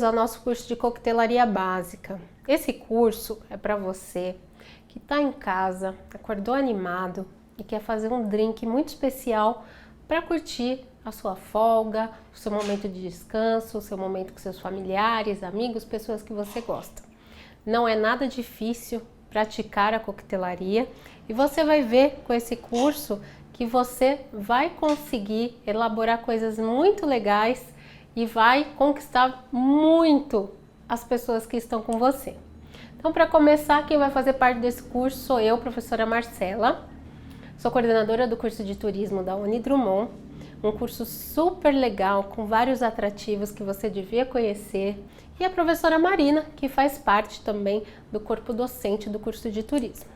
ao nosso curso de coquetelaria básica. Esse curso é para você que está em casa, acordou animado e quer fazer um drink muito especial para curtir a sua folga, o seu momento de descanso, o seu momento com seus familiares, amigos, pessoas que você gosta. Não é nada difícil praticar a coquetelaria e você vai ver com esse curso que você vai conseguir elaborar coisas muito legais e vai conquistar muito as pessoas que estão com você. Então, para começar, quem vai fazer parte desse curso sou eu, professora Marcela. Sou coordenadora do curso de turismo da Unidrumont, um curso super legal, com vários atrativos que você devia conhecer. E a professora Marina, que faz parte também do corpo docente do curso de turismo.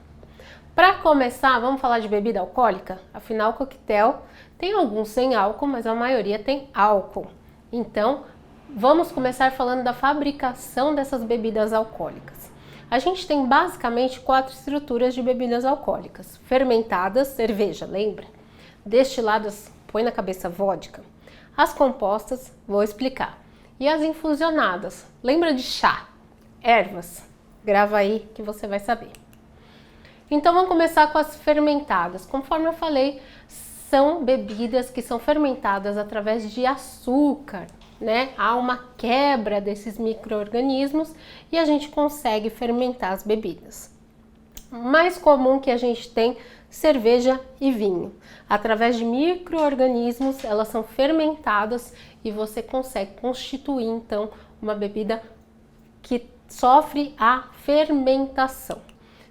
Para começar, vamos falar de bebida alcoólica? Afinal, o coquetel tem alguns sem álcool, mas a maioria tem álcool. Então, vamos começar falando da fabricação dessas bebidas alcoólicas. A gente tem basicamente 4 estruturas de bebidas alcoólicas. Fermentadas, cerveja, lembra? Destiladas, põe na cabeça vodka. As compostas, vou explicar. E as infusionadas, lembra de chá, ervas? Grava aí que você vai saber. Então vamos começar com as fermentadas. Conforme eu falei, são bebidas que são fermentadas através de açúcar, né? Há uma quebra desses micro-organismos e a gente consegue fermentar as bebidas. Mais comum que a gente tem cerveja e vinho. Através de micro-organismos, elas são fermentadas e você consegue constituir então uma bebida que sofre a fermentação.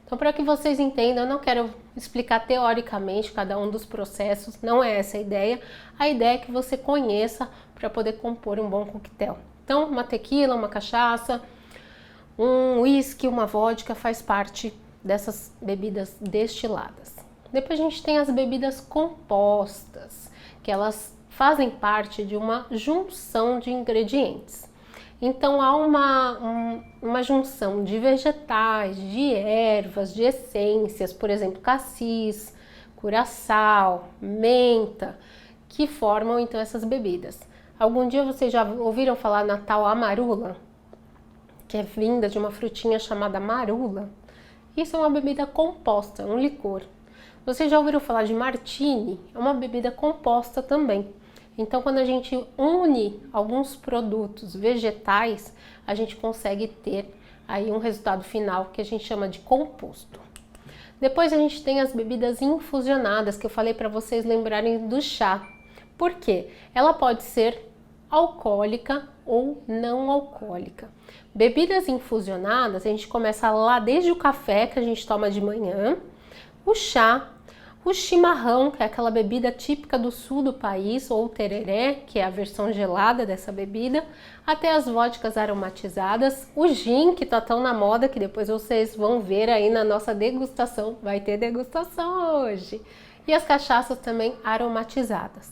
Então, para que vocês entendam, eu não quero explicar teoricamente cada um dos processos, não é essa a ideia. A ideia é que você conheça para poder compor um bom coquetel. Então, uma tequila, uma cachaça, um whisky, uma vodka faz parte dessas bebidas destiladas. Depois a gente tem as bebidas compostas, que elas fazem parte de uma junção de ingredientes. Então há uma junção de vegetais, de ervas, de essências, por exemplo, cassis, curaçao, menta, que formam então essas bebidas. Algum dia vocês já ouviram falar na tal amarula, que é vinda de uma frutinha chamada marula? Isso é uma bebida composta, um licor. Vocês já ouviram falar de martini? É uma bebida composta também. Então, quando a gente une alguns produtos vegetais, a gente consegue ter aí um resultado final que a gente chama de composto. Depois a gente tem as bebidas infusionadas, que eu falei para vocês lembrarem do chá. Por quê? Ela pode ser alcoólica ou não alcoólica. Bebidas infusionadas, a gente começa lá desde o café que a gente toma de manhã, o chá, o chimarrão, que é aquela bebida típica do sul do país, ou o tereré, que é a versão gelada dessa bebida, até as vodkas aromatizadas, o gin, que tá tão na moda, que depois vocês vão ver aí na nossa degustação, vai ter degustação hoje, e as cachaças também aromatizadas.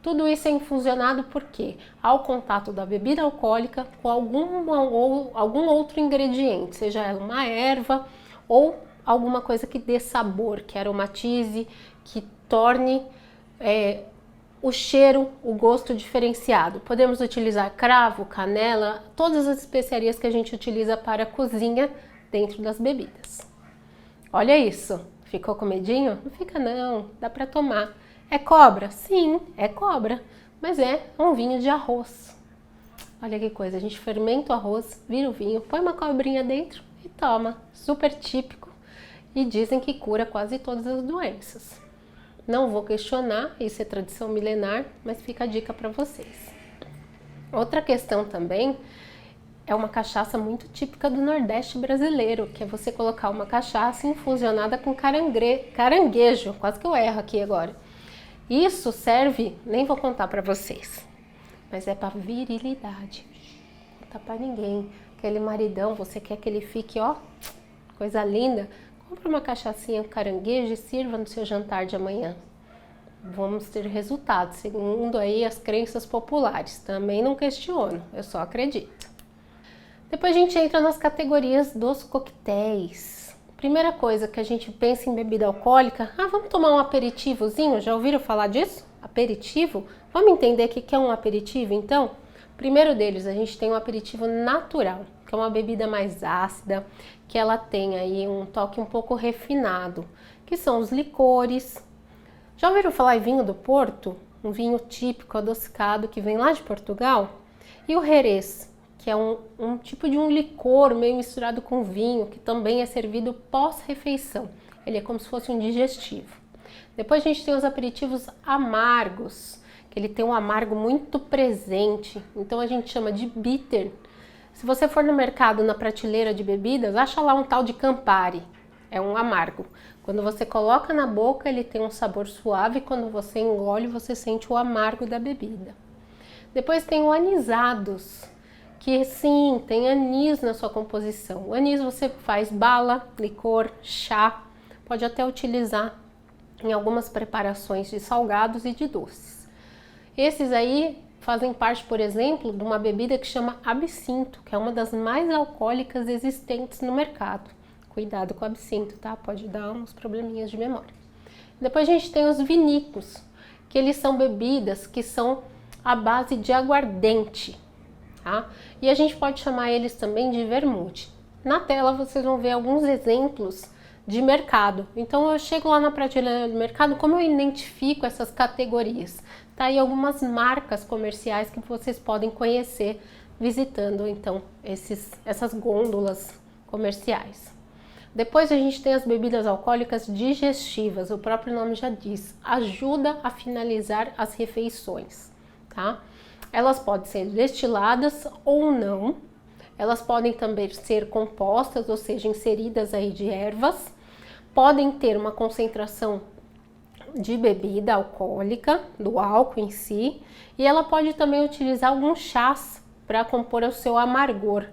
Tudo isso é infusionado porque ao contato da bebida alcoólica com algum outro ingrediente, seja ela uma erva ou alguma coisa que dê sabor, que aromatize, que torne o cheiro, o gosto diferenciado. Podemos utilizar cravo, canela, todas as especiarias que a gente utiliza para a cozinha dentro das bebidas. Olha isso, ficou com medinho? Não fica não, dá para tomar. É cobra? Sim, é cobra, mas é um vinho de arroz. Olha que coisa, a gente fermenta o arroz, vira o vinho, põe uma cobrinha dentro e toma. Super típico. E dizem que cura quase todas as doenças. Não vou questionar, isso é tradição milenar, mas fica a dica para vocês. Outra questão também é uma cachaça muito típica do Nordeste brasileiro, que é você colocar uma cachaça infusionada com caranguejo, quase que eu erro aqui agora. Isso serve, nem vou contar para vocês, mas é para virilidade. Não conta para ninguém. Aquele maridão, você quer que ele fique, ó, coisa linda? Compre uma cachaçinha com caranguejo e sirva no seu jantar de amanhã. Vamos ter resultados, segundo aí as crenças populares. Também não questiono, eu só acredito. Depois a gente entra nas categorias dos coquetéis. Primeira coisa que a gente pensa em bebida alcoólica, vamos tomar um aperitivozinho? Já ouviram falar disso? Aperitivo? Vamos entender o que é um aperitivo então? Primeiro deles, a gente tem um aperitivo natural, que é uma bebida mais ácida, que ela tem aí um toque um pouco refinado, que são os licores. Já ouviram falar em vinho do Porto? Um vinho típico adocicado que vem lá de Portugal? E o Jerez, que é um tipo de um licor meio misturado com vinho, que também é servido pós-refeição. Ele é como se fosse um digestivo. Depois a gente tem os aperitivos amargos, que ele tem um amargo muito presente, então a gente chama de bitter. Se você for no mercado, na prateleira de bebidas, acha lá um tal de Campari, é um amargo. Quando você coloca na boca, ele tem um sabor suave, quando você engole, você sente o amargo da bebida. Depois tem o anisados, que sim, tem anis na sua composição. O anis você faz bala, licor, chá, pode até utilizar em algumas preparações de salgados e de doces. Esses aí fazem parte, por exemplo, de uma bebida que chama absinto, que é uma das mais alcoólicas existentes no mercado. Cuidado com o absinto, tá? Pode dar uns probleminhas de memória. Depois a gente tem os vinílicos, que eles são bebidas que são à base de aguardente, tá? E a gente pode chamar eles também de vermute. Na tela vocês vão ver alguns exemplos de mercado. Então eu chego lá na prateleira do mercado, como eu identifico essas categorias? Tá aí algumas marcas comerciais que vocês podem conhecer visitando então essas gôndolas comerciais. Depois a gente tem as bebidas alcoólicas digestivas, o próprio nome já diz, ajuda a finalizar as refeições, tá? Elas podem ser destiladas ou não, elas podem também ser compostas, ou seja, inseridas aí de ervas, podem ter uma concentração de bebida alcoólica, do álcool em si, e ela pode também utilizar alguns chás para compor o seu amargor.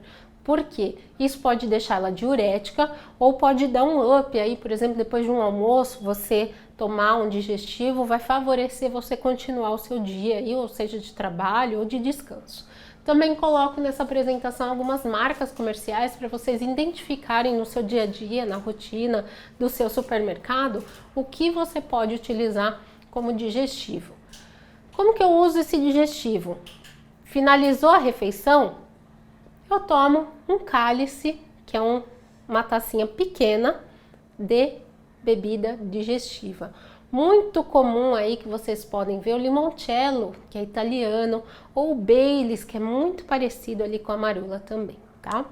Por quê? Isso pode deixar ela diurética ou pode dar um up aí, por exemplo, depois de um almoço, você tomar um digestivo, vai favorecer você continuar o seu dia aí, ou seja, de trabalho ou de descanso. Também coloco nessa apresentação algumas marcas comerciais para vocês identificarem no seu dia a dia, na rotina do seu supermercado, o que você pode utilizar como digestivo. Como que eu uso esse digestivo? Finalizou a refeição? Eu tomo um cálice, que é uma tacinha pequena de bebida digestiva. Muito comum aí que vocês podem ver o limoncello, que é italiano, ou o Baileys, que é muito parecido ali com a marula também, tá?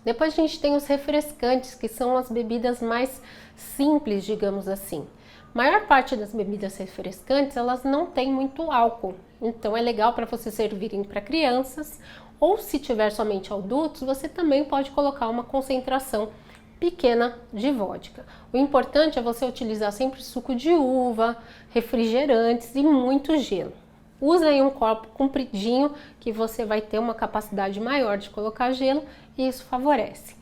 Depois a gente tem os refrescantes, que são as bebidas mais simples, digamos assim. A maior parte das bebidas refrescantes, elas não têm muito álcool, então é legal para você servirem para crianças, ou se tiver somente adultos, você também pode colocar uma concentração pequena de vodka. O importante é você utilizar sempre suco de uva, refrigerantes e muito gelo. Usa aí um copo compridinho que você vai ter uma capacidade maior de colocar gelo e isso favorece.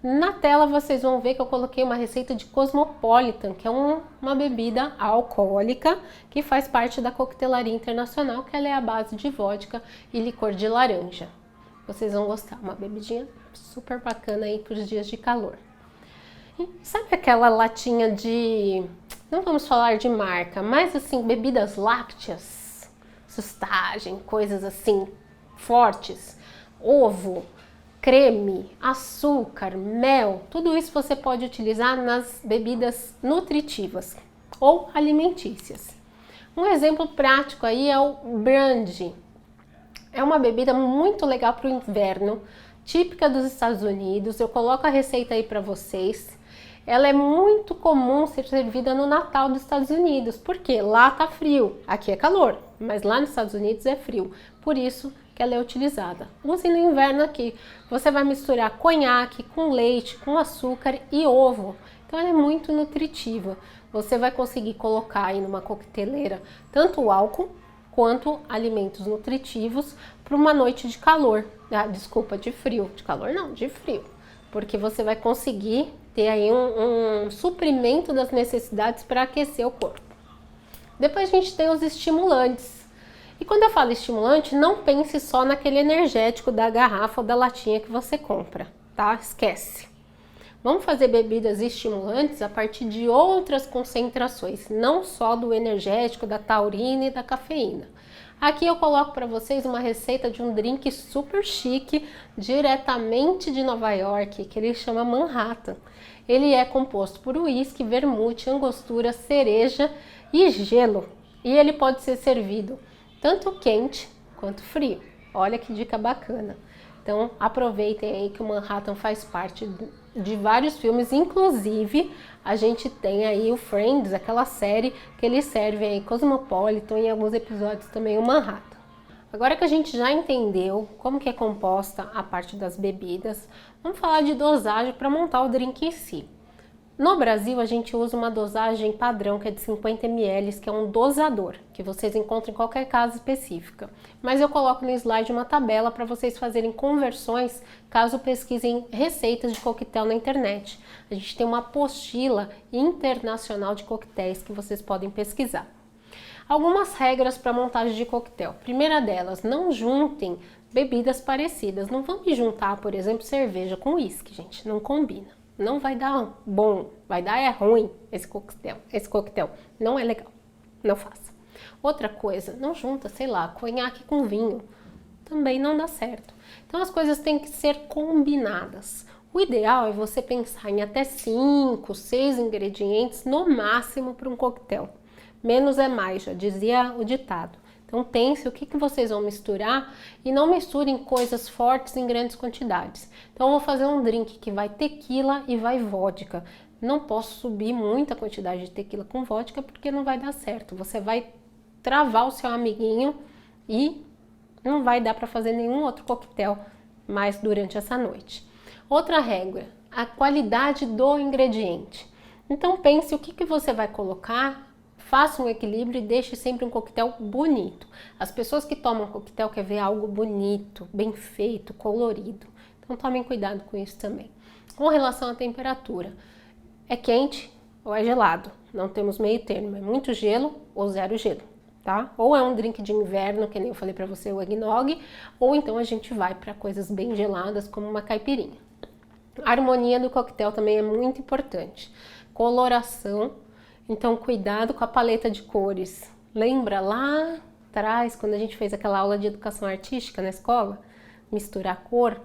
Na tela vocês vão ver que eu coloquei uma receita de Cosmopolitan, que é uma bebida alcoólica que faz parte da coquetelaria internacional, que ela é a base de vodka e licor de laranja. Vocês vão gostar, uma bebidinha super bacana aí para os dias de calor. E sabe aquela latinha de, não vamos falar de marca, mas assim, bebidas lácteas, sustagem, coisas assim fortes, ovo, creme, açúcar, mel, tudo isso você pode utilizar nas bebidas nutritivas ou alimentícias. Um exemplo prático aí é o brandy. É uma bebida muito legal para o inverno, típica dos Estados Unidos. Eu coloco a receita aí para vocês. Ela é muito comum ser servida no Natal dos Estados Unidos, porque lá tá frio, aqui é calor, mas lá nos Estados Unidos é frio, por isso que ela é utilizada. Use no inverno aqui, você vai misturar conhaque com leite, com açúcar e ovo, então ela é muito nutritiva. Você vai conseguir colocar aí numa coqueteleira tanto o álcool quanto alimentos nutritivos para uma noite de calor, desculpa, de frio, de calor não, de frio, porque você vai conseguir ter aí um suprimento das necessidades para aquecer o corpo. Depois a gente tem os estimulantes. E quando eu falo estimulante, não pense só naquele energético da garrafa ou da latinha que você compra, tá? Esquece. Vamos fazer bebidas estimulantes a partir de outras concentrações, não só do energético, da taurina e da cafeína. Aqui eu coloco para vocês uma receita de um drink super chique, diretamente de Nova York, que ele chama Manhattan. Ele é composto por uísque, vermute, angostura, cereja e gelo. E ele pode ser servido tanto quente quanto frio. Olha que dica bacana. Então aproveitem aí que o Manhattan faz parte de vários filmes, inclusive a gente tem aí o Friends, aquela série que eles servem aí Cosmopolitan e em alguns episódios também o Manhattan. Agora que a gente já entendeu como que é composta a parte das bebidas, vamos falar de dosagem para montar o drink em si. No Brasil, a gente usa uma dosagem padrão, que é de 50 ml, que é um dosador, que vocês encontram em qualquer casa específica. Mas eu coloco no slide uma tabela para vocês fazerem conversões, caso pesquisem receitas de coquetel na internet. A gente tem uma apostila internacional de coquetéis que vocês podem pesquisar. Algumas regras para montagem de coquetel. Primeira delas, não juntem bebidas parecidas. Não vamos juntar, por exemplo, cerveja com uísque, gente, não combina. Não vai dar bom, vai dar ruim esse coquetel. Não é legal, não faça. Outra coisa, não junta, sei lá, conhaque com vinho. Também não dá certo. Então as coisas têm que ser combinadas. O ideal é você pensar em até 5, 6 ingredientes no máximo para um coquetel. Menos é mais, já dizia o ditado. Então pense o que vocês vão misturar e não misturem coisas fortes em grandes quantidades. Então eu vou fazer um drink que vai tequila e vai vodka. Não posso subir muita quantidade de tequila com vodka porque não vai dar certo. Você vai travar o seu amiguinho e não vai dar para fazer nenhum outro coquetel mais durante essa noite. Outra regra, a qualidade do ingrediente. Então pense o que você vai colocar. Faça um equilíbrio e deixe sempre um coquetel bonito. As pessoas que tomam coquetel querem ver algo bonito, bem feito, colorido. Então tomem cuidado com isso também. Com relação à temperatura, é quente ou é gelado? Não temos meio termo, é muito gelo ou zero gelo, tá? Ou é um drink de inverno, que nem eu falei para você, o eggnog, ou então a gente vai para coisas bem geladas, como uma caipirinha. A harmonia do coquetel também é muito importante. Coloração. Então, cuidado com a paleta de cores. Lembra lá atrás, quando a gente fez aquela aula de educação artística na escola? Misturar cor?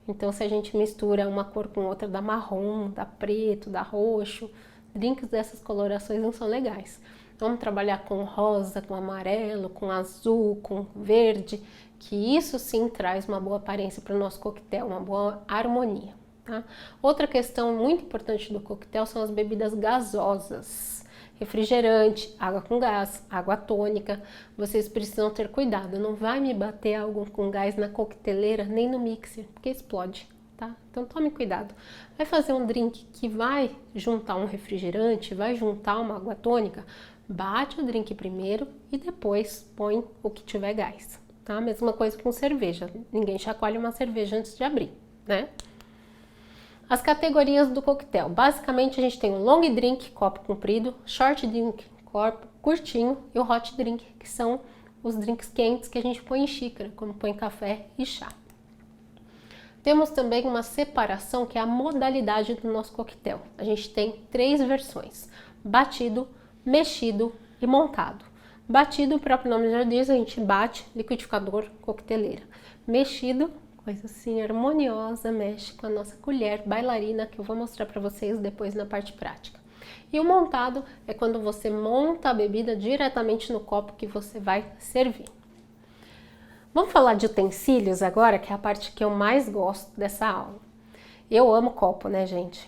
Então, se a gente mistura uma cor com outra, dá marrom, dá preto, dá roxo. Drinks dessas colorações não são legais. Vamos trabalhar com rosa, com amarelo, com azul, com verde, que isso sim traz uma boa aparência para o nosso coquetel, uma boa harmonia. Tá? Outra questão muito importante do coquetel são as bebidas gasosas, refrigerante, água com gás, água tônica. Vocês precisam ter cuidado, não vai me bater algo com gás na coqueteleira nem no mixer, porque explode, tá? Então tome cuidado. Vai fazer um drink que vai juntar um refrigerante, vai juntar uma água tônica, bate o drink primeiro e depois põe o que tiver gás, tá? Mesma coisa com cerveja, ninguém chacoalha uma cerveja antes de abrir, né? As categorias do coquetel. Basicamente a gente tem o long drink, copo comprido, short drink, copo curtinho e o hot drink, que são os drinks quentes que a gente põe em xícara, como põe café e chá. Temos também uma separação que é a modalidade do nosso coquetel. A gente tem 3 versões: batido, mexido e montado. Batido, o próprio nome já diz, a gente bate, liquidificador, coqueteleira. Mexido, coisa assim harmoniosa, mexe com a nossa colher bailarina, que eu vou mostrar para vocês depois na parte prática. E o montado é quando você monta a bebida diretamente no copo que você vai servir. Vamos falar de utensílios agora, que é a parte que eu mais gosto dessa aula. Eu amo copo, né, gente?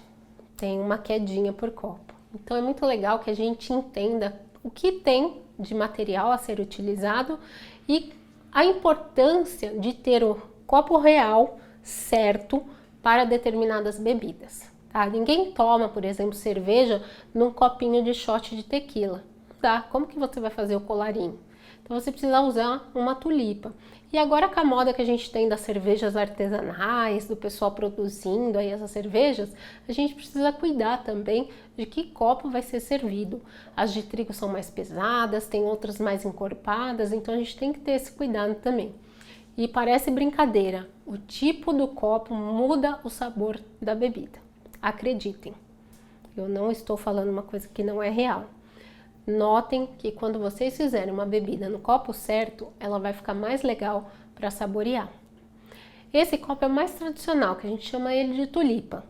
Tem uma quedinha por copo. Então é muito legal que a gente entenda o que tem de material a ser utilizado e a importância de ter o copo real certo para determinadas bebidas, tá? Ninguém toma, por exemplo, cerveja num copinho de shot de tequila, tá? Como que você vai fazer o colarinho? Então você precisa usar uma tulipa. E agora com a moda que a gente tem das cervejas artesanais, do pessoal produzindo aí essas cervejas, a gente precisa cuidar também de que copo vai ser servido. As de trigo são mais pesadas, tem outras mais encorpadas, então a gente tem que ter esse cuidado também. E parece brincadeira, o tipo do copo muda o sabor da bebida. Acreditem, eu não estou falando uma coisa que não é real. Notem que quando vocês fizerem uma bebida no copo certo, ela vai ficar mais legal para saborear. Esse copo é o mais tradicional, que a gente chama ele de tulipa,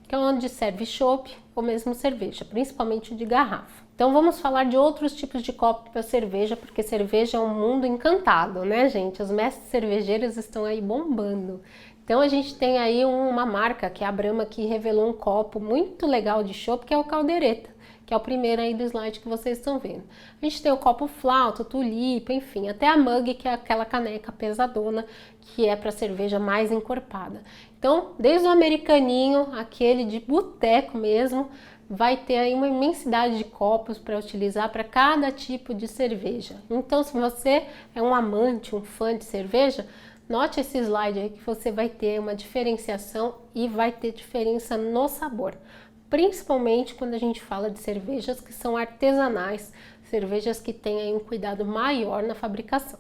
que é onde serve chopp ou mesmo cerveja, principalmente de garrafa. Então vamos falar de outros tipos de copo para cerveja, porque cerveja é um mundo encantado, né, gente? Os mestres cervejeiros estão aí bombando. Então a gente tem aí uma marca, que é a Brahma, que revelou um copo muito legal de chopp, que é o Caldeireta, que é o primeiro aí do slide que vocês estão vendo. A gente tem o copo flauta, tulipa, enfim, até a mug, que é aquela caneca pesadona, que é para cerveja mais encorpada. Então, desde o americaninho, aquele de boteco mesmo, vai ter aí uma imensidade de copos para utilizar para cada tipo de cerveja. Então, se você é um amante, um fã de cerveja, note esse slide aí que você vai ter uma diferenciação e vai ter diferença no sabor. Principalmente quando a gente fala de cervejas que são artesanais, cervejas que têm aí um cuidado maior na fabricação.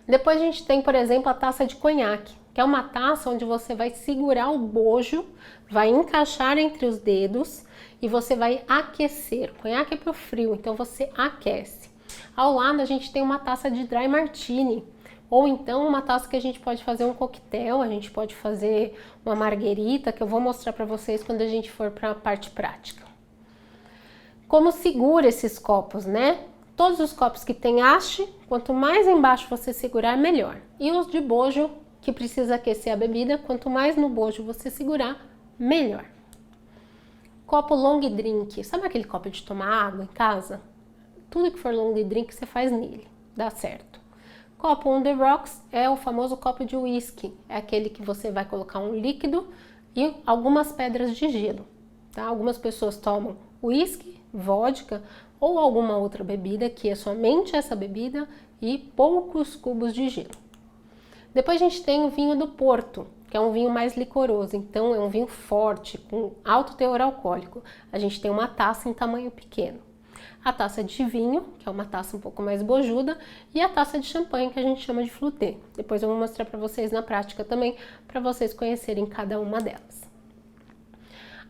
Depois a gente tem, por exemplo, a taça de conhaque, que é uma taça onde você vai segurar o bojo, vai encaixar entre os dedos e você vai aquecer. O conhaque é para o frio, então você aquece. Ao lado a gente tem uma taça de dry martini, ou então uma taça que a gente pode fazer um coquetel, a gente pode fazer uma marguerita, que eu vou mostrar para vocês quando a gente for para a parte prática. Como segura esses copos, né? Todos os copos que tem haste, quanto mais embaixo você segurar, melhor. E os de bojo, que precisa aquecer a bebida, quanto mais no bojo você segurar, melhor. Copo long drink, sabe aquele copo de tomar água em casa? Tudo que for long drink você faz nele, dá certo. Copo on the rocks é o famoso copo de whisky, é aquele que você vai colocar um líquido e algumas pedras de gelo, tá? Algumas pessoas tomam whisky, vodka ou alguma outra bebida que é somente essa bebida e poucos cubos de gelo. Depois a gente tem o vinho do Porto, que é um vinho mais licoroso, então é um vinho forte, com alto teor alcoólico. A gente tem uma taça em tamanho pequeno. A taça de vinho, que é uma taça um pouco mais bojuda, e a taça de champanhe, que a gente chama de flûté. Depois eu vou mostrar para vocês na prática também, para vocês conhecerem cada uma delas.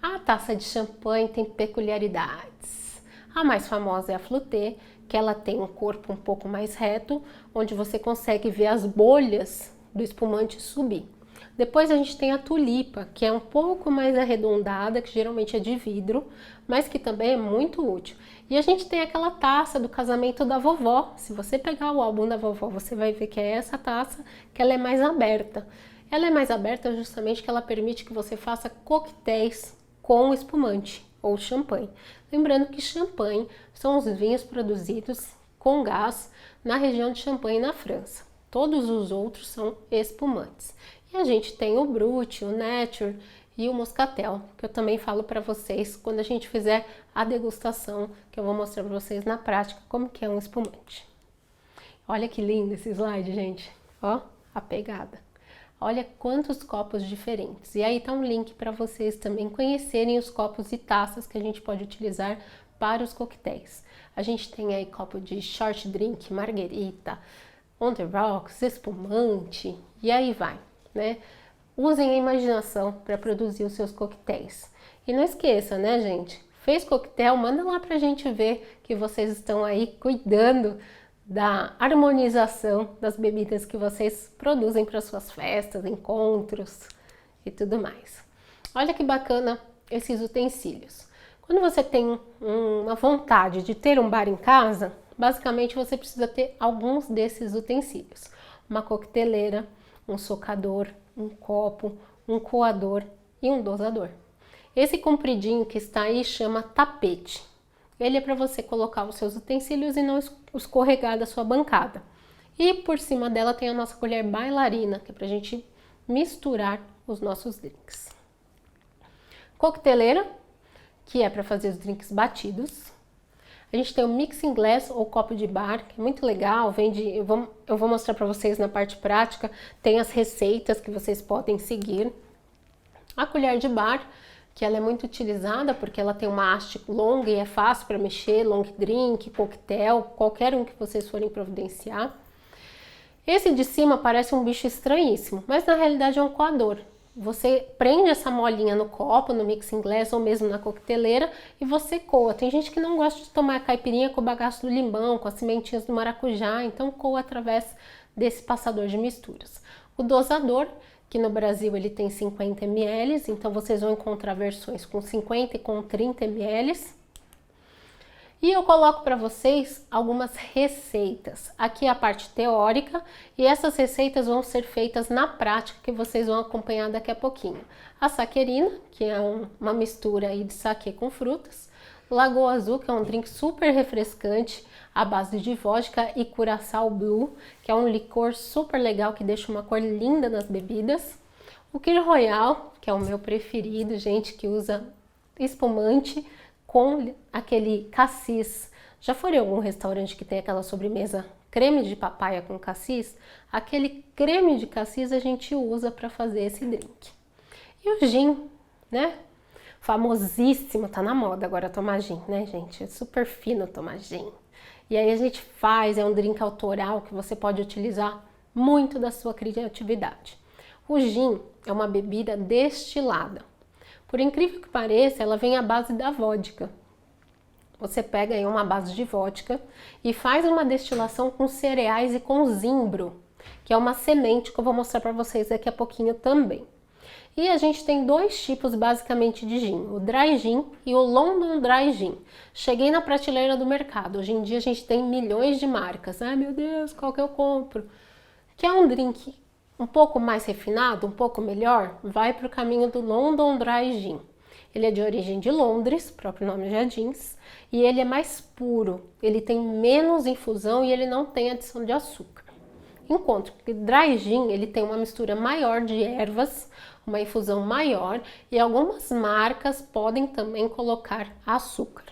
A taça de champanhe tem peculiaridades. A mais famosa é a flûté, que ela tem um corpo um pouco mais reto, onde você consegue ver as bolhas do espumante subir. Depois a gente tem a tulipa, que é um pouco mais arredondada, que geralmente é de vidro, mas que também é muito útil. E a gente tem aquela taça do casamento da vovó. Se você pegar o álbum da vovó, você vai ver que é essa taça, que ela é mais aberta. Ela é mais aberta justamente que ela permite que você faça coquetéis com espumante ou champanhe. Lembrando que champanhe são os vinhos produzidos com gás na região de Champagne, na França. Todos os outros são espumantes. E a gente tem o Brut, o Nature e o Moscatel, que eu também falo para vocês quando a gente fizer a degustação, que eu vou mostrar para vocês na prática como que é um espumante. Olha que lindo esse slide, gente. Ó, a pegada. Olha quantos copos diferentes. E aí tá um link para vocês também conhecerem os copos e taças que a gente pode utilizar para os coquetéis. A gente tem aí copo de short drink, marguerita, on the rocks, espumante, e aí vai, né? Usem a imaginação para produzir os seus coquetéis. E não esqueça, né, gente? Fez coquetel? Manda lá pra gente ver que vocês estão aí cuidando da harmonização das bebidas que vocês produzem para suas festas, encontros e tudo mais. Olha que bacana esses utensílios. Quando você tem uma vontade de ter um bar em casa, basicamente você precisa ter alguns desses utensílios. Uma coqueteleira, um socador, um copo, um coador e um dosador. Esse compridinho que está aí chama tapete. Ele é para você colocar os seus utensílios e não escorregar da sua bancada. E por cima dela tem a nossa colher bailarina, que é para a gente misturar os nossos drinks. Coqueteleira, que é para fazer os drinks batidos. A gente tem o mixing glass ou copo de bar, que é muito legal, eu vou mostrar para vocês na parte prática, tem as receitas que vocês podem seguir. A colher de bar, que ela é muito utilizada porque ela tem uma haste longa e é fácil para mexer, long drink, coquetel, qualquer um que vocês forem providenciar. Esse de cima parece um bicho estranhíssimo, mas na realidade é um coador. você prende essa molinha no copo, no mixing glass ou mesmo na coqueteleira e você coa. Tem gente que não gosta de tomar a caipirinha com o bagaço do limão, com as sementinhas do maracujá, então coa através desse passador de misturas. O dosador, que no Brasil ele tem 50 ml, então vocês vão encontrar versões com 50 e com 30 ml. E eu coloco para vocês algumas receitas. Aqui é a parte teórica e essas receitas vão ser feitas na prática, que vocês vão acompanhar daqui a pouquinho. A saquerina, que é uma mistura aí de saquê com frutas. Lagoa Azul, que é um drink super refrescante à base de vodka e Curaçao Blue, que é um licor super legal que deixa uma cor linda nas bebidas. O Kir Royal, que é o meu preferido, gente, que usa espumante com aquele cassis. Já foram em algum restaurante que tem aquela sobremesa creme de papaya com cassis? Aquele creme de cassis a gente usa para fazer esse drink. E o gin, né? Famosíssimo, tá na moda agora tomar gin, né, gente? É super fino tomar gin. E aí a gente faz, é um drink autoral que você pode utilizar muito da sua criatividade. O gin é uma bebida destilada. Por incrível que pareça, ela vem à base da vodka. Você pega aí uma base de vodka e faz uma destilação com cereais e com zimbro, que é uma semente que eu vou mostrar para vocês daqui a pouquinho também. E a gente tem dois tipos basicamente de gin, o Dry Gin e o London Dry Gin. Cheguei na prateleira do mercado, hoje em dia a gente tem milhões de marcas. Ai meu Deus, qual que eu compro? Que é um drink um pouco mais refinado, um pouco melhor, vai para o caminho do London Dry Gin. Ele é de origem de Londres, o próprio nome já diz, e ele é mais puro, ele tem menos infusão e ele não tem adição de açúcar. Enquanto que Dry Gin, ele tem uma mistura maior de ervas, uma infusão maior e algumas marcas podem também colocar açúcar.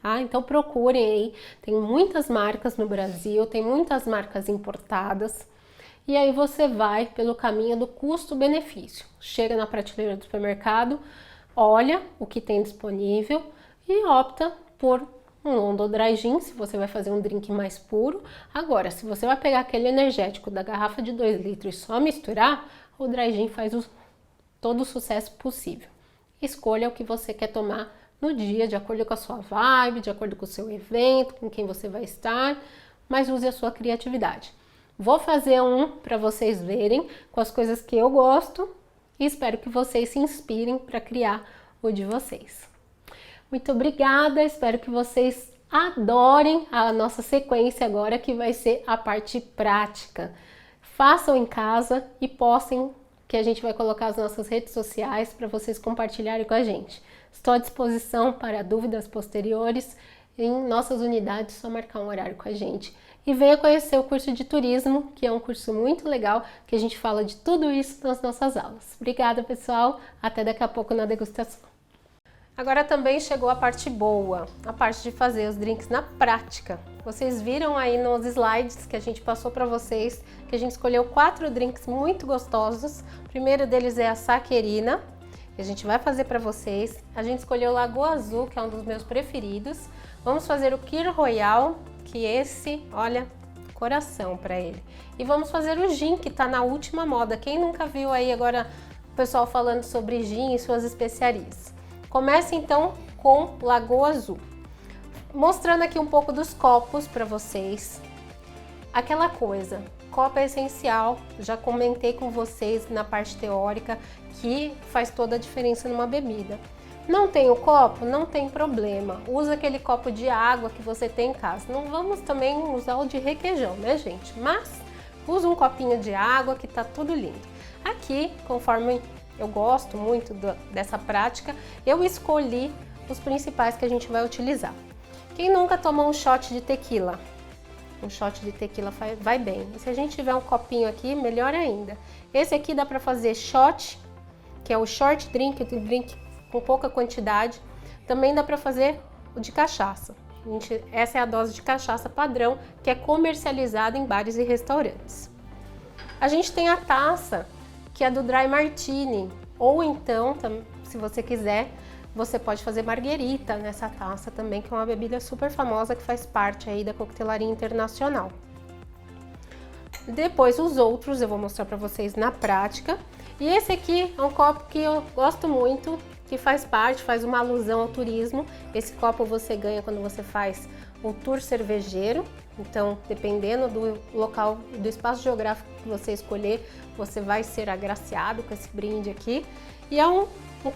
Tá? Então procurem aí, tem muitas marcas no Brasil, tem muitas marcas importadas. E aí você vai pelo caminho do custo-benefício. Chega na prateleira do supermercado, olha o que tem disponível e opta por um London Dry Gin, se você vai fazer um drink mais puro. Agora, se você vai pegar aquele energético da garrafa de 2 litros e só misturar, o Dry Gin faz todo o sucesso possível. Escolha o que você quer tomar no dia, de acordo com a sua vibe, de acordo com o seu evento, com quem você vai estar, mas use a sua criatividade. Vou fazer um para vocês verem com as coisas que eu gosto e espero que vocês se inspirem para criar o de vocês. Muito obrigada, espero que vocês adorem a nossa sequência agora, que vai ser a parte prática. Façam em casa e postem, que a gente vai colocar as nossas redes sociais para vocês compartilharem com a gente. Estou à disposição para dúvidas posteriores em nossas unidades, só marcar um horário com a gente. E venha conhecer o curso de turismo, que é um curso muito legal, que a gente fala de tudo isso nas nossas aulas. Obrigada, pessoal. Até daqui a pouco na degustação. Agora também chegou a parte boa, a parte de fazer os drinks na prática. Vocês viram aí nos slides que a gente passou para vocês, que a gente escolheu 4 drinks muito gostosos. O primeiro deles é a saquerina, que a gente vai fazer para vocês. A gente escolheu o Lagoa Azul, que é um dos meus preferidos. Vamos fazer o Kir Royal, que esse, olha, coração para ele. E vamos fazer o gin, que tá na última moda. Quem nunca viu aí agora o pessoal falando sobre gin e suas especiarias? Comece então com Lagoa Azul. Mostrando aqui um pouco dos copos para vocês. Aquela coisa, copo é essencial, já comentei com vocês na parte teórica que faz toda a diferença numa bebida. Não tem o copo? Não tem problema. Usa aquele copo de água que você tem em casa. Não vamos também usar o de requeijão, né, gente? Mas usa um copinho de água que tá tudo lindo. Aqui, conforme eu gosto muito dessa prática, eu escolhi os principais que a gente vai utilizar. Quem nunca tomou um shot de tequila? Um shot de tequila vai bem. E se a gente tiver um copinho aqui, melhor ainda. Esse aqui dá para fazer shot, que é o short drink, o drink com pouca quantidade. Também dá para fazer o de cachaça. Essa é a dose de cachaça padrão que é comercializada em bares e restaurantes. A gente tem a taça, que é do Dry Martini, ou então, se você quiser, você pode fazer marguerita nessa taça também, que é uma bebida super famosa que faz parte aí da coquetelaria internacional. Depois os outros eu vou mostrar para vocês na prática. E esse aqui é um copo que eu gosto muito, que faz uma alusão ao turismo. Esse copo você ganha quando você faz um tour cervejeiro. Então, dependendo do local, do espaço geográfico que você escolher, você vai ser agraciado com esse brinde aqui. E é um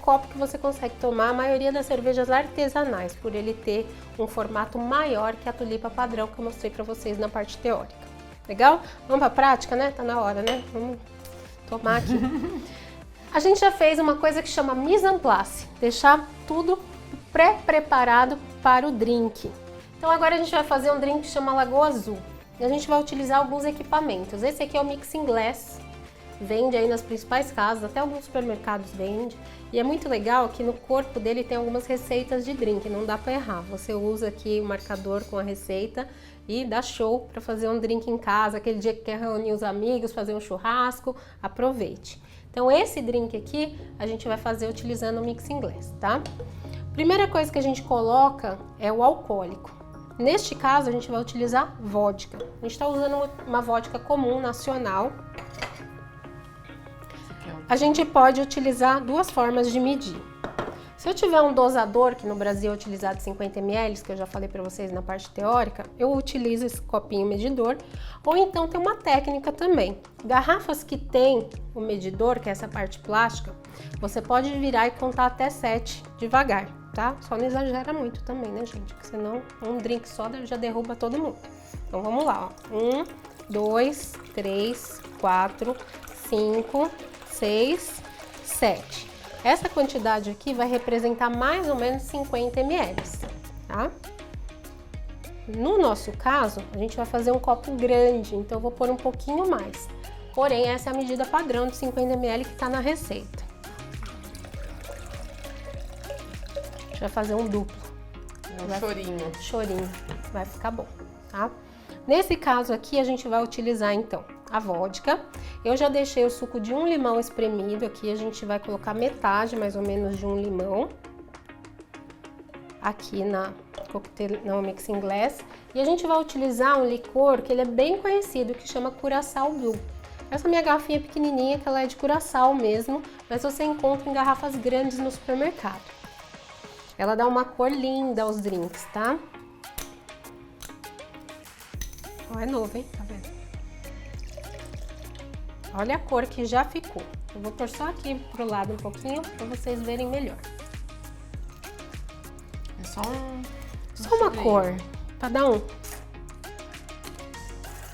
copo que você consegue tomar a maioria das cervejas artesanais, por ele ter um formato maior que a tulipa padrão que eu mostrei para vocês na parte teórica. Legal? Vamos para a prática, né? Tá na hora, né? Vamos tomar aqui. A gente já fez uma coisa que chama mise en place, deixar tudo pré-preparado para o drink. Então agora a gente vai fazer um drink que chama Lagoa Azul. E a gente vai utilizar alguns equipamentos. Esse aqui é o Mixing Glass. Vende aí nas principais casas, até alguns supermercados vende. E é muito legal que no corpo dele tem algumas receitas de drink, não dá para errar. Você usa aqui o marcador com a receita e dá show para fazer um drink em casa, aquele dia que quer reunir os amigos, fazer um churrasco, aproveite. Então esse drink aqui a gente vai fazer utilizando o Mixing Glass, tá? Primeira coisa que a gente coloca é o alcoólico. Neste caso a gente vai utilizar vodka. A gente está usando uma vodka comum, nacional. A gente pode utilizar duas formas de medir. Se eu tiver um dosador, que no Brasil é utilizado 50 ml, que eu já falei para vocês na parte teórica, eu utilizo esse copinho medidor, ou então tem uma técnica também. Garrafas que tem o medidor, que é essa parte plástica, você pode virar e contar até 7 devagar, tá? Só não exagera muito também, né, gente? Porque senão um drink só já derruba todo mundo. Então vamos lá, ó. 1, 2, 3, 4, 5, 6, 7. Essa quantidade aqui vai representar mais ou menos 50 ml, tá? No nosso caso, a gente vai fazer um copo grande, então eu vou pôr um pouquinho mais. Porém, essa é a medida padrão de 50 ml que está na receita. A gente vai fazer um duplo. Chorinho. Chorinho, vai ficar bom, tá? Nesse caso aqui, a gente vai utilizar, então, a vodka. Eu já deixei o suco de um limão espremido aqui, a gente vai colocar metade, mais ou menos, de um limão aqui no Mixing Glass. E a gente vai utilizar um licor que ele é bem conhecido, que chama Curaçao Blue. Essa minha garrafinha pequenininha, que ela é de Curaçao mesmo, mas você encontra em garrafas grandes no supermercado. Ela dá uma cor linda aos drinks, tá? Ó, é novo, hein? Tá vendo? Olha a cor que já ficou. Eu vou pôr só aqui pro lado um pouquinho para vocês verem melhor. É só uma cor, para dar um.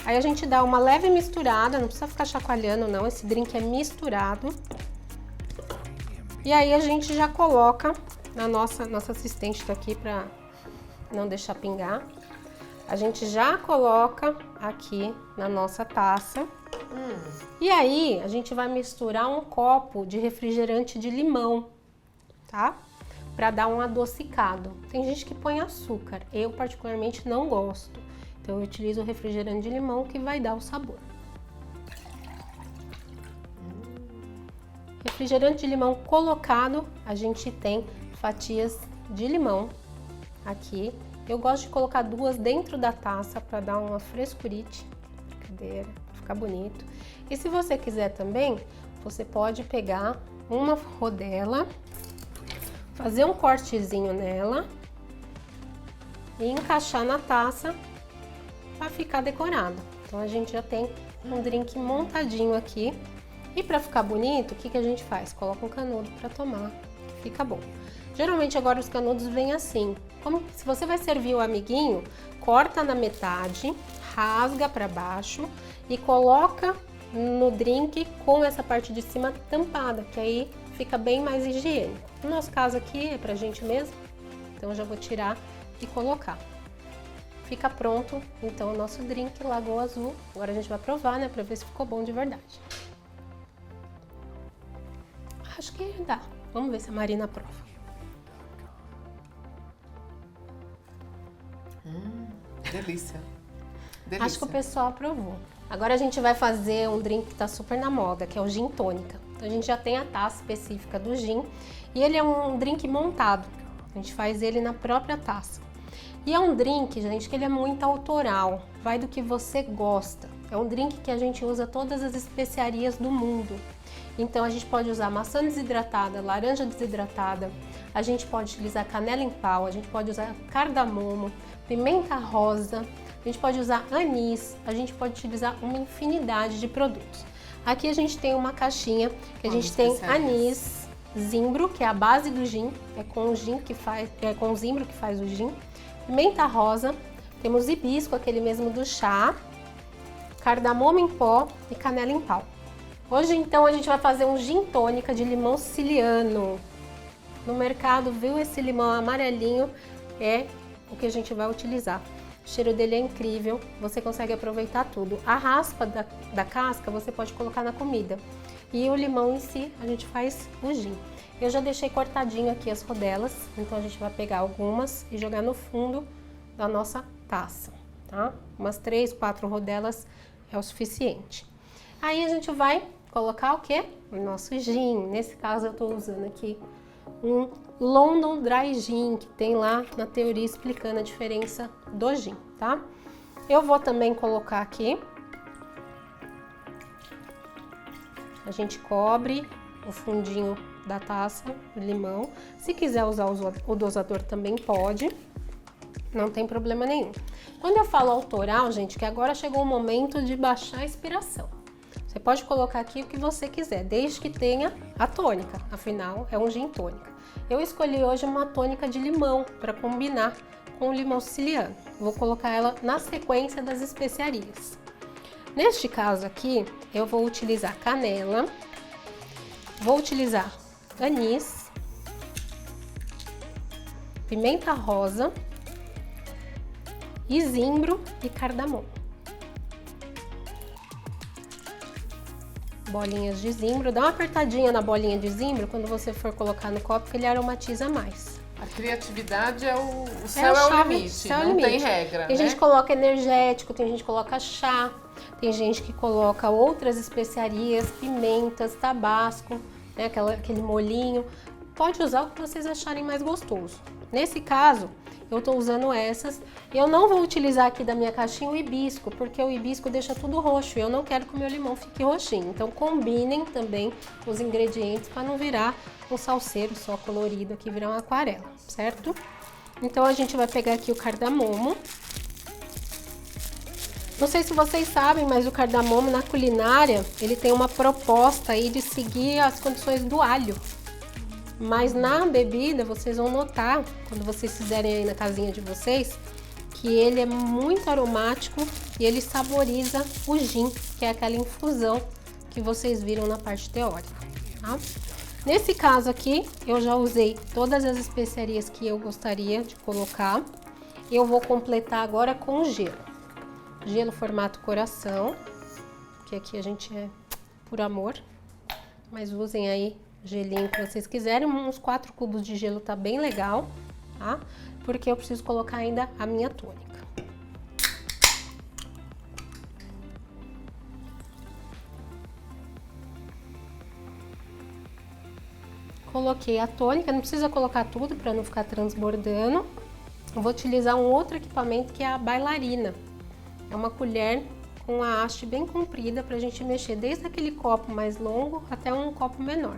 Aí a gente dá uma leve misturada, não precisa ficar chacoalhando não, esse drink é misturado. E aí a gente já coloca, nossa assistente tá aqui para não deixar pingar. A gente já coloca aqui na nossa taça. E aí a gente vai misturar um copo de refrigerante de limão, tá? Para dar um adocicado. Tem gente que põe açúcar, eu particularmente não gosto. Então eu utilizo o refrigerante de limão que vai dar o sabor. Refrigerante de limão colocado, a gente tem fatias de limão aqui. Eu gosto de colocar duas dentro da taça para dar uma frescurite, brincadeira, ficar bonito. E se você quiser também, você pode pegar uma rodela, fazer um cortezinho nela e encaixar na taça para ficar decorado. Então a gente já tem um drink montadinho aqui. E para ficar bonito, o que a gente faz? Coloca um canudo para tomar, fica bom. Geralmente agora os canudos vêm assim. Como se você vai servir o amiguinho, corta na metade, rasga para baixo e coloca no drink com essa parte de cima tampada, que aí fica bem mais higiênico. No nosso caso aqui é pra gente mesmo, então eu já vou tirar e colocar. Fica pronto, então, o nosso drink Lagoa Azul. Agora a gente vai provar, né, pra ver se ficou bom de verdade. Acho que dá. Vamos ver se a Marina prova. Delícia. Acho que o pessoal aprovou. Agora a gente vai fazer um drink que tá super na moda, que é o gin tônica. Então a gente já tem a taça específica do gin e ele é um drink montado. A gente faz ele na própria taça. E é um drink, gente, que ele é muito autoral, vai do que você gosta. É um drink que a gente usa todas as especiarias do mundo. Então a gente pode usar maçã desidratada, laranja desidratada, a gente pode utilizar canela em pau, a gente pode usar cardamomo, pimenta rosa, a gente pode usar anis, a gente pode utilizar uma infinidade de produtos. Aqui a gente tem uma caixinha que a gente tem anis, zimbro, que é a base do gin, é com o zimbro que faz o gin, pimenta rosa, temos hibisco, aquele mesmo do chá, cardamomo em pó e canela em pau. Hoje então a gente vai fazer um gin tônica de limão siciliano. No mercado viu esse limão amarelinho, é o que a gente vai utilizar. O cheiro dele é incrível, você consegue aproveitar tudo. A raspa da casca você pode colocar na comida. E o limão em si, a gente faz o gin. Eu já deixei cortadinho aqui as rodelas, então a gente vai pegar algumas e jogar no fundo da nossa taça, tá? Umas 3, 4 rodelas é o suficiente. Aí a gente vai colocar o quê? O nosso gin. Nesse caso eu tô usando aqui um London Dry Gin, que tem lá na teoria explicando a diferença do gin, tá? Eu vou também colocar aqui, a gente cobre o fundinho da taça de limão. Se quiser usar o dosador também pode, não tem problema nenhum. Quando eu falo autoral, gente, que agora chegou o momento de baixar a inspiração. Você pode colocar aqui o que você quiser, desde que tenha a tônica, afinal é um gin tônica. Eu escolhi hoje uma tônica de limão para combinar com o limão siciliano. Vou colocar ela na sequência das especiarias. Neste caso aqui, eu vou utilizar canela, vou utilizar anis, pimenta rosa, e zimbro e cardamomo. Bolinhas de zimbro, dá uma apertadinha na bolinha de zimbro quando você for colocar no copo, que ele aromatiza mais. A criatividade é o céu é o limite, não tem regra, Tem gente que coloca energético, tem gente que coloca chá, tem gente que coloca outras especiarias, pimentas, tabasco, né, aquele molhinho. Pode usar o que vocês acharem mais gostoso. Nesse caso, eu tô usando essas. Eu não vou utilizar aqui da minha caixinha o hibisco, porque o hibisco deixa tudo roxo e eu não quero que o meu limão fique roxinho. Então combinem também os ingredientes para não virar um salseiro só colorido aqui, virar uma aquarela, certo? Então a gente vai pegar aqui o cardamomo. Não sei se vocês sabem, mas o cardamomo na culinária, ele tem uma proposta aí de seguir as condições do alho. Mas na bebida, vocês vão notar, quando vocês fizerem aí na casinha de vocês, que ele é muito aromático e ele saboriza o gin, que é aquela infusão que vocês viram na parte teórica, tá? Nesse caso aqui, eu já usei todas as especiarias que eu gostaria de colocar. Eu vou completar agora com gelo. Gelo formato coração, que aqui a gente é por amor, mas usem aí gelinho que vocês quiserem, uns 4 cubos de gelo tá bem legal, tá? Porque eu preciso colocar ainda a minha tônica. Coloquei a tônica, não precisa colocar tudo para não ficar transbordando. Eu vou utilizar um outro equipamento que é a bailarina. É uma colher com a haste bem comprida para a gente mexer desde aquele copo mais longo até um copo menor.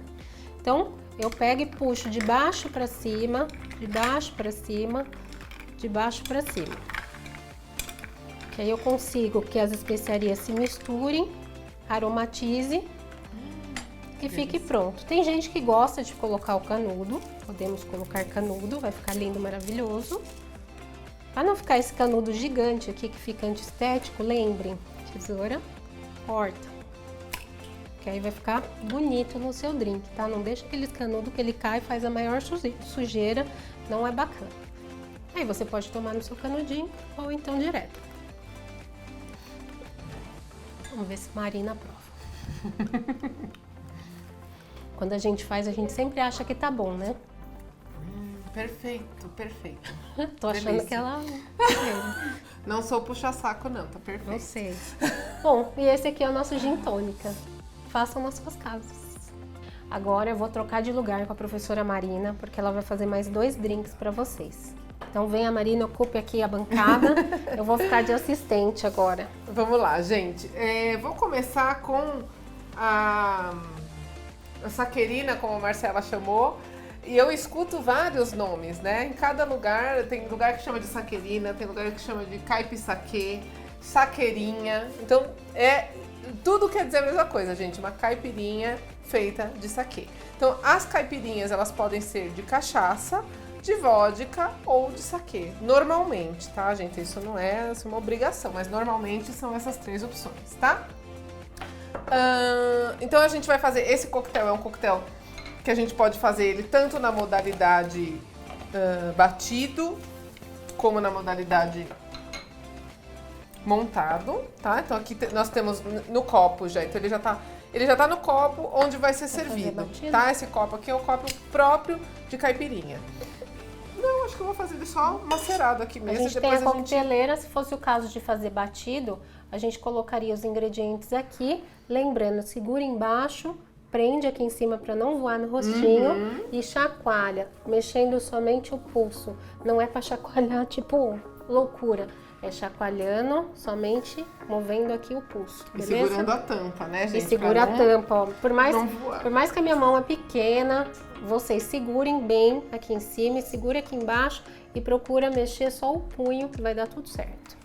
Então, eu pego e puxo de baixo para cima, de baixo para cima, de baixo para cima. Que aí eu consigo que as especiarias se misturem, aromatize e fique pronto. Tem gente que gosta de colocar o canudo, podemos colocar canudo, vai ficar lindo, maravilhoso. Para não ficar esse canudo gigante aqui que fica antiestético, lembrem, tesoura, corta. Que aí vai ficar bonito no seu drink, tá? Não deixa aquele canudo que ele cai e faz a maior sujeira, não é bacana. Aí você pode tomar no seu canudinho ou então direto. Vamos ver se Marina aprova. Quando a gente faz, a gente sempre acha que tá bom, né? Perfeito, perfeito. Tô achando que ela... Não sou puxa-saco não, tá perfeito. Não sei. Bom, e esse aqui é o nosso gin tônica. Façam nas suas casas. Agora eu vou trocar de lugar com a professora Marina, porque ela vai fazer mais 2 drinks para vocês. Então vem a Marina, ocupe aqui a bancada. Eu vou ficar de assistente agora. Vamos lá, gente. Vou começar com saquerina, como a Marcela chamou. E eu escuto vários nomes, né? Em cada lugar, tem lugar que chama de saquerina, tem lugar que chama de caipisaquê, saqueirinha. Então, tudo quer dizer a mesma coisa, gente. Uma caipirinha feita de saquê. Então, as caipirinhas, elas podem ser de cachaça, de vodka ou de saquê. Normalmente, tá, gente? Isso não é uma obrigação, mas normalmente são essas 3 opções, tá? Então, a gente vai fazer... Esse coquetel é um coquetel que a gente pode fazer ele tanto na modalidade batido, como na modalidade montado, tá? Então aqui nós temos no copo já, então ele já tá no copo onde vai ser servido, tá? Esse copo aqui é o copo próprio de caipirinha. Não, acho que eu vou fazer ele só macerado aqui mesmo. A gente tem a coqueteleira, se fosse o caso de fazer batido, a gente colocaria os ingredientes aqui, lembrando, segura embaixo, prende aqui em cima para não voar no rostinho e chacoalha, mexendo somente o pulso. Não é para chacoalhar tipo loucura, é chacoalhando, somente movendo aqui o pulso, beleza? E segurando a tampa, né, gente? E segura a tampa, ó. Por mais que a minha mão é pequena, vocês segurem bem aqui em cima e segure aqui embaixo e procura mexer só o punho que vai dar tudo certo.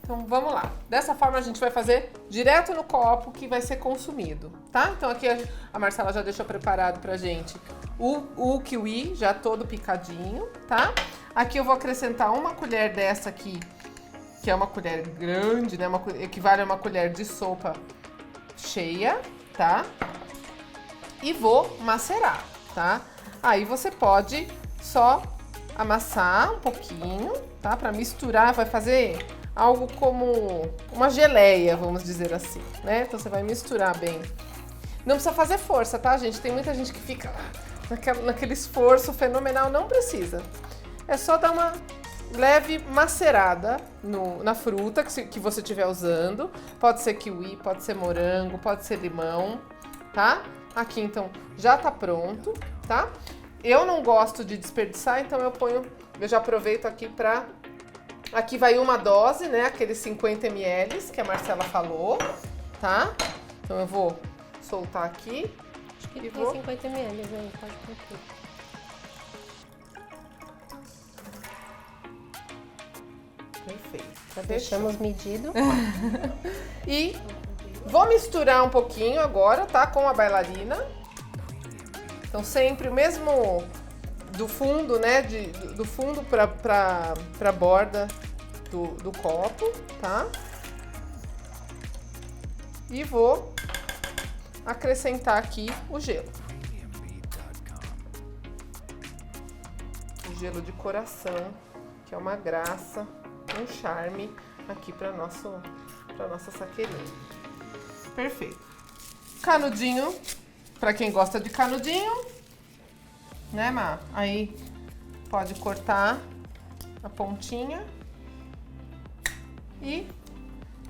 Então vamos lá. Dessa forma a gente vai fazer direto no copo que vai ser consumido, tá? Então aqui a Marcela já deixou preparado pra gente o kiwi já todo picadinho, tá? Aqui eu vou acrescentar uma colher dessa aqui, que é uma colher grande, né? Equivale a uma colher de sopa cheia, tá? E vou macerar, tá? Aí você pode só amassar um pouquinho, tá? Pra misturar, vai fazer algo como uma geleia, vamos dizer assim, né? Então você vai misturar bem. Não precisa fazer força, tá, gente? Tem muita gente que fica naquele esforço fenomenal, não precisa. É só dar uma leve macerada na fruta que você estiver usando. Pode ser kiwi, pode ser morango, pode ser limão, tá? Aqui, então, já tá pronto, tá? Eu não gosto de desperdiçar, então eu já aproveito aqui pra... Aqui vai uma dose, né? Aqueles 50 ml que a Marcela falou, tá? Então eu vou soltar aqui. Acho que tem 50 ml aí, pode pôr aqui. Perfeito. Já deixamos medido. E vou misturar um pouquinho agora, tá? Com a bailarina. Então sempre o mesmo... do fundo, né, do fundo pra borda do copo, tá? E vou acrescentar aqui o gelo. O gelo de coração, que é uma graça, um charme aqui pra nossa saqueirinha. Perfeito. Canudinho, pra quem gosta de canudinho, né, Má? Aí pode cortar a pontinha e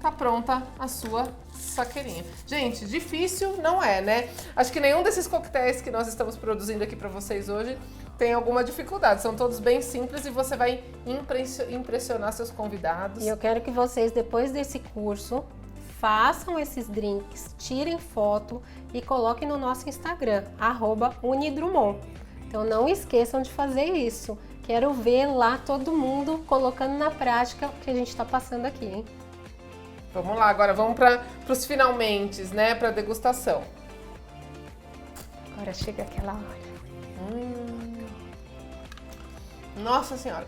tá pronta a sua saqueirinha. Gente, difícil não é, né? Acho que nenhum desses coquetéis que nós estamos produzindo aqui pra vocês hoje tem alguma dificuldade. São todos bem simples e você vai impressionar seus convidados. E eu quero que vocês, depois desse curso, façam esses drinks, tirem foto e coloquem no nosso Instagram, @unidrumont. Então não esqueçam de fazer isso. Quero ver lá todo mundo colocando na prática o que a gente está passando aqui, hein? Vamos lá, agora vamos para os finalmentes, né? Para degustação. Agora chega aquela hora. Nossa Senhora!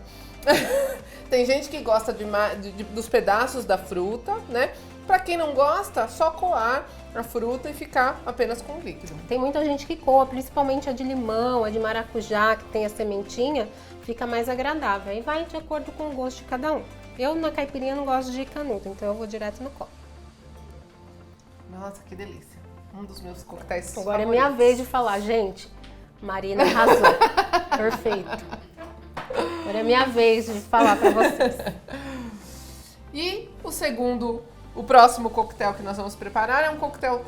Tem gente que gosta dos pedaços da fruta, né? Para quem não gosta, só coar a fruta e ficar apenas com o líquido. Tem muita gente que coa, principalmente a de limão, a de maracujá, que tem a sementinha, fica mais agradável. Aí vai de acordo com o gosto de cada um. Eu na caipirinha não gosto de canudo, então eu vou direto no copo. Nossa, que delícia! Um dos meus coquetéis Agora favoritos. é minha vez de falar, gente. Marina arrasou. Perfeito. Agora é minha vez de falar pra vocês. E o próximo coquetel que nós vamos preparar é um coquetel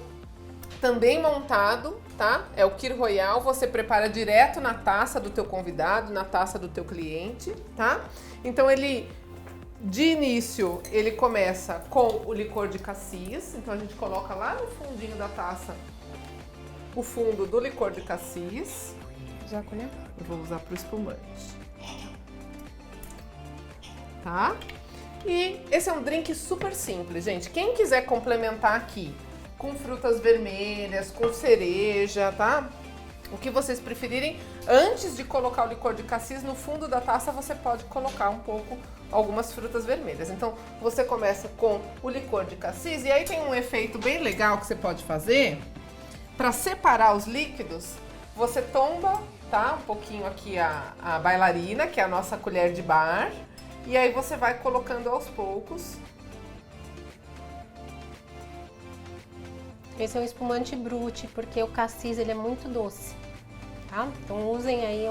também montado, tá? É o Kir Royal, você prepara direto na taça do teu convidado, na taça do teu cliente, tá? Então de início, ele começa com o licor de cassis, então a gente coloca lá no fundinho da taça o fundo do licor de cassis. Usar a colher? Eu vou usar para o espumante. Tá? E esse é um drink super simples, gente. Quem quiser complementar aqui com frutas vermelhas, com cereja, tá? O que vocês preferirem, antes de colocar o licor de cassis, no fundo da taça você pode colocar um pouco, algumas frutas vermelhas. Então, você começa com o licor de cassis e aí tem um efeito bem legal que você pode fazer. Para separar os líquidos, você tomba, tá? Um pouquinho aqui a bailarina, que é a nossa colher de bar. E aí você vai colocando aos poucos. Esse é um espumante brute, porque o cassis ele é muito doce, tá? Então usem aí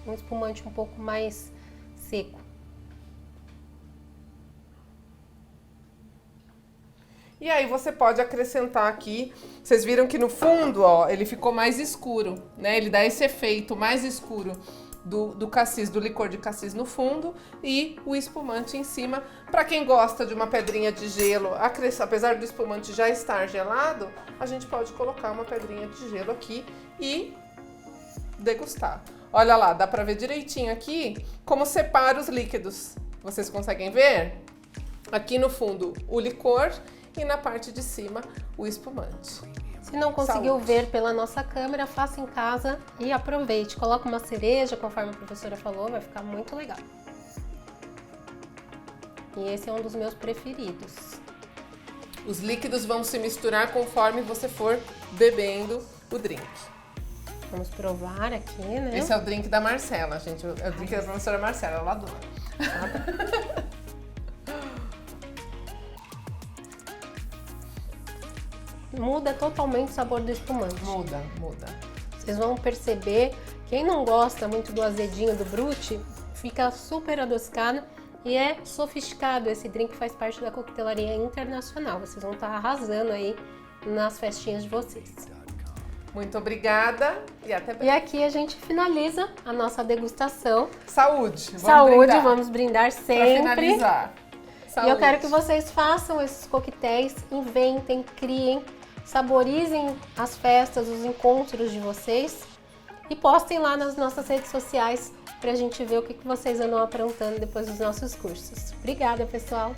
um espumante um pouco mais seco. E aí você pode acrescentar aqui, vocês viram que no fundo, ó, ele ficou mais escuro, né? Ele dá esse efeito mais escuro do cassis, do licor de cassis no fundo e o espumante em cima. Para quem gosta de uma pedrinha de gelo, apesar do espumante já estar gelado, a gente pode colocar uma pedrinha de gelo aqui e degustar. Olha lá, dá para ver direitinho aqui como separa os líquidos. Vocês conseguem ver? Aqui no fundo o licor e na parte de cima o espumante. Se não conseguiu Saúde. ver pela nossa câmera, faça em casa e aproveite. Coloque uma cereja, conforme a professora falou, vai ficar muito legal. E esse é um dos meus preferidos. Os líquidos vão se misturar conforme você for bebendo o drink. Vamos provar aqui, né? Esse é o drink da Marcela, gente. É o drink da professora Marcela, lá do lado. Muda totalmente o sabor do espumante. Muda, muda. Vocês vão perceber, quem não gosta muito do azedinho do Brute, fica super adocicado e é sofisticado. Esse drink faz parte da coquetelaria internacional. Vocês vão estar arrasando aí nas festinhas de vocês. Muito obrigada e até breve. E aqui a gente finaliza a nossa degustação. Saúde! Vamos brindar Pra sempre. finalizar. E eu quero que vocês façam esses coquetéis, inventem, criem, saborizem as festas, os encontros de vocês e postem lá nas nossas redes sociais pra gente ver o que vocês andam aprontando depois dos nossos cursos. Obrigada, pessoal!